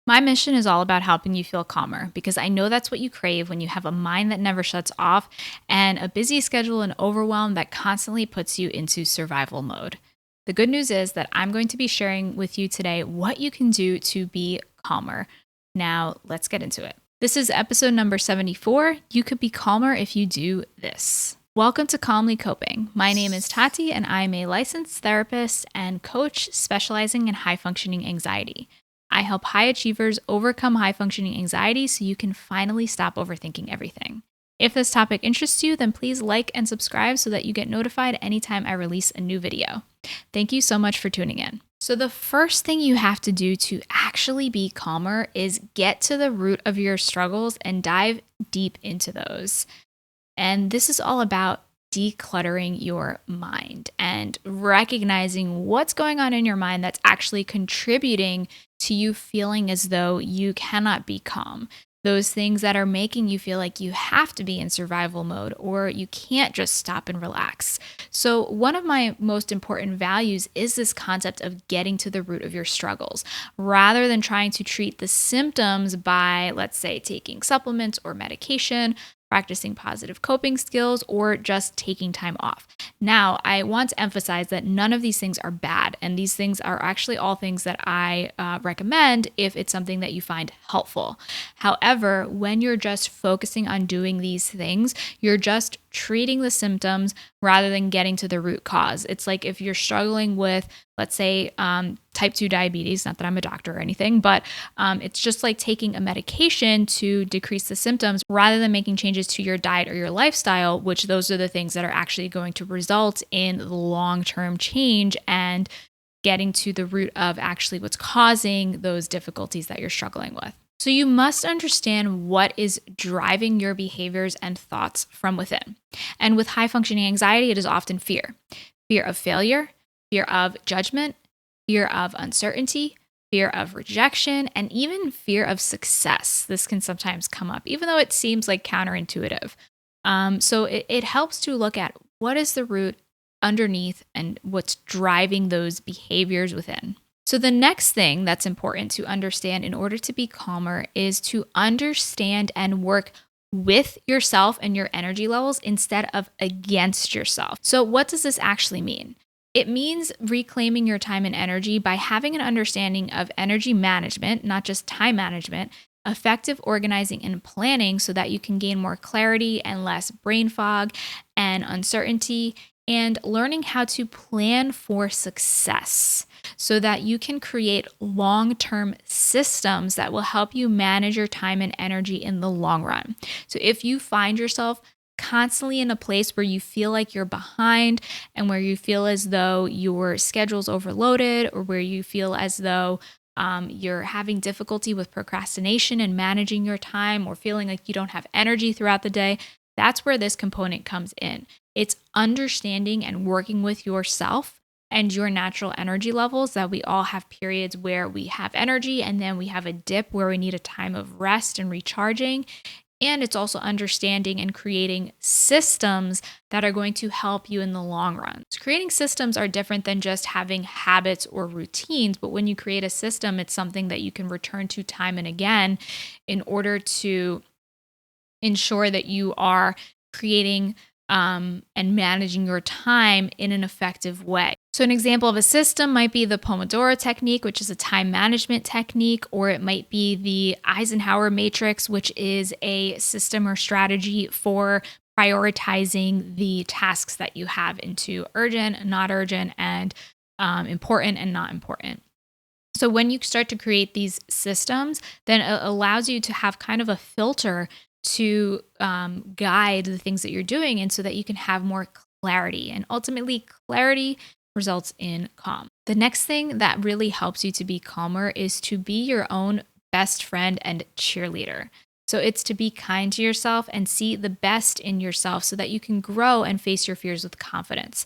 My mission is all about helping you feel calmer because I know that's what you crave when you have a mind that never shuts off and a busy schedule and overwhelm that constantly puts you into survival mode. The good news is that I'm going to be sharing with you today what you can do to be calmer. Now, let's get into it. This is episode number 74. You could be calmer if you do this. Welcome to Calmly Coping. My name is Tati, and I'm a licensed therapist and coach specializing in high functioning anxiety. I help high achievers overcome high functioning anxiety so you can finally stop overthinking everything. If this topic interests you, then please like and subscribe so that you get notified anytime I release a new video. Thank you so much for tuning in. So the first thing you have to do to actually be calmer is get to the root of your struggles and dive deep into those. And this is all about decluttering your mind and recognizing what's going on in your mind that's actually contributing to you feeling as though you cannot be calm. Those things that are making you feel like you have to be in survival mode or you can't just stop and relax. So, one of my most important values is this concept of getting to the root of your struggles rather than trying to treat the symptoms by, let's say, taking supplements or medication, practicing positive coping skills, or just taking time off. Now, I want to emphasize that none of these things are bad, and these things are actually all things that I recommend if it's something that you find helpful. However, when you're just focusing on doing these things, you're just treating the symptoms rather than getting to the root cause. It's like if you're struggling with, let's say, type 2 diabetes, not that I'm a doctor or anything, but it's just like taking a medication to decrease the symptoms rather than making changes to your diet or your lifestyle, which those are the things that are actually going to result in the long-term change and getting to the root of actually what's causing those difficulties that you're struggling with. So you must understand what is driving your behaviors and thoughts from within. And with high functioning anxiety, it is often fear. Fear of failure, fear of judgment, fear of uncertainty, fear of rejection, and even fear of success. This can sometimes come up, even though it seems like counterintuitive. So it helps to look at what is the root underneath and what's driving those behaviors within. So the next thing that's important to understand in order to be calmer is to understand and work with yourself and your energy levels instead of against yourself. So what does this actually mean? It means reclaiming your time and energy by having an understanding of energy management, not just time management, effective organizing and planning so that you can gain more clarity and less brain fog and uncertainty, and learning how to plan for success so that you can create long-term systems that will help you manage your time and energy in the long run. So if you find yourself constantly in a place where you feel like you're behind and where you feel as though your schedule's overloaded or where you feel as though you're having difficulty with procrastination and managing your time or feeling like you don't have energy throughout the day, that's where this component comes in. It's understanding and working with yourself and your natural energy levels, that we all have periods where we have energy and then we have a dip where we need a time of rest and recharging. And it's also understanding and creating systems that are going to help you in the long run. So creating systems are different than just having habits or routines, but when you create a system, it's something that you can return to time and again in order to ensure that you are creating and managing your time in an effective way. So an example of a system might be the Pomodoro technique, which is a time management technique, or it might be the Eisenhower matrix, which is a system or strategy for prioritizing the tasks that you have into urgent, not urgent, and important and not important. So when you start to create these systems, then it allows you to have kind of a filter to guide the things that you're doing, and so that you can have more clarity. And ultimately, clarity results in calm. The next thing that really helps you to be calmer is to be your own best friend and cheerleader. So it's to be kind to yourself and see the best in yourself so that you can grow and face your fears with confidence.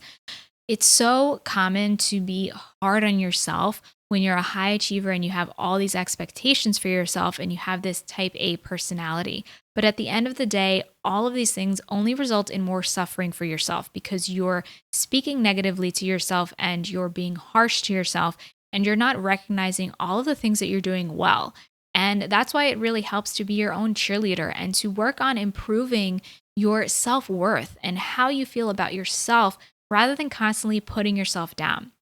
It's so common to be hard on yourself when you're a high achiever and you have all these expectations for yourself and you have this type A personality. But at the end of the day, all of these things only result in more suffering for yourself because you're speaking negatively to yourself and you're being harsh to yourself and you're not recognizing all of the things that you're doing well. And that's why it really helps to be your own cheerleader and to work on improving your self worth and how you feel about yourself rather than constantly putting yourself down.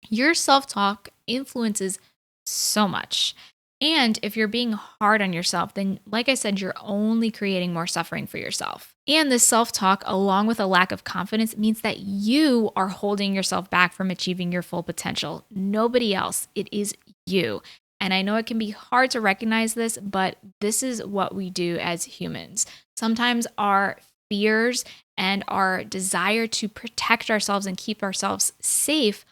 Your self talk influences so much. And if you're being hard on yourself, then, like I said, you're only creating more suffering for yourself. And this self talk, along with a lack of confidence, means that you are holding yourself back from achieving your full potential. Nobody else. It is you. And I know it can be hard to recognize this, but this is what we do as humans. Sometimes our fears and our desire to protect ourselves and keep ourselves safe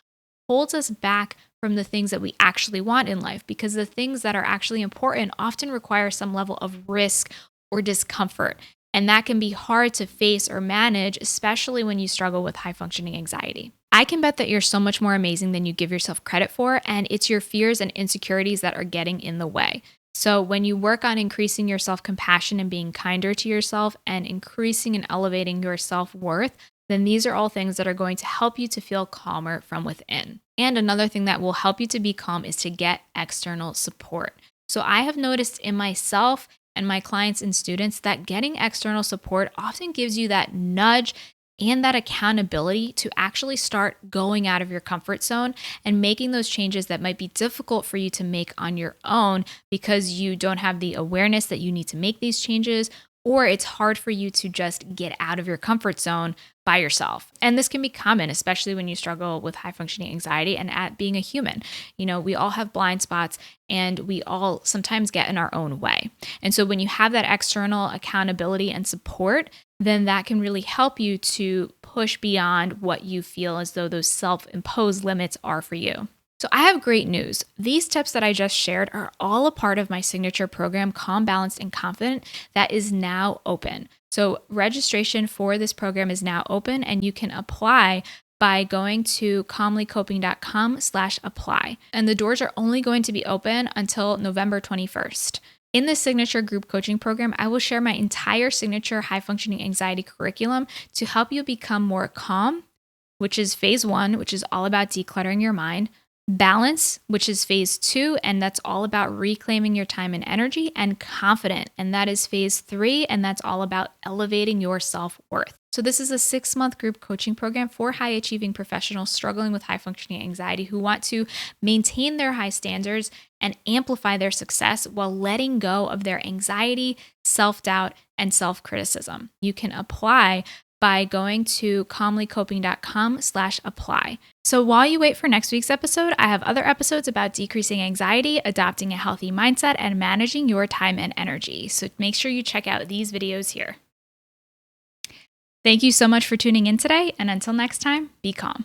holds us back from the things that we actually want in life, because the things that are actually important often require some level of risk or discomfort. And that can be hard to face or manage, especially when you struggle with high functioning anxiety. I can bet that you're so much more amazing than you give yourself credit for, and it's your fears and insecurities that are getting in the way. So, when you work on increasing your self compassion and being kinder to yourself and increasing and elevating your self worth, then these are all things that are going to help you to feel calmer from within. And another thing that will help you to be calm is to get external support. So I have noticed in myself and my clients and students that getting external support often gives you that nudge and that accountability to actually start going out of your comfort zone and making those changes that might be difficult for you to make on your own because you don't have the awareness that you need to make these changes, or it's hard for you to just get out of your comfort zone by yourself. And this can be common, especially when you struggle with high functioning anxiety and at being a human. You know, we all have blind spots and we all sometimes get in our own way. And so when you have that external accountability and support, then that can really help you to push beyond what you feel as though those self-imposed limits are for you. So I have great news. These tips that I just shared are all a part of my signature program, Calm, Balanced, and Confident, that is now open. So registration for this program is now open, and you can apply by going to calmlycoping.com/apply. And the doors are only going to be open until November 21st. In this signature group coaching program, I will share my entire signature high functioning anxiety curriculum to help you become more calm, which is phase 1, which is all about decluttering your mind. Balance, which is phase 2, and that's all about reclaiming your time and energy, and confident, and that is phase 3, and that's all about elevating your self-worth. So this is a 6-month group coaching program for high achieving professionals struggling with high functioning anxiety who want to maintain their high standards and amplify their success while letting go of their anxiety, self-doubt, and self-criticism. You can apply by going to calmlycoping.com/apply. So while you wait for next week's episode, I have other episodes about decreasing anxiety, adopting a healthy mindset, and managing your time and energy. So make sure you check out these videos here. Thank you so much for tuning in today, and until next time, be calm.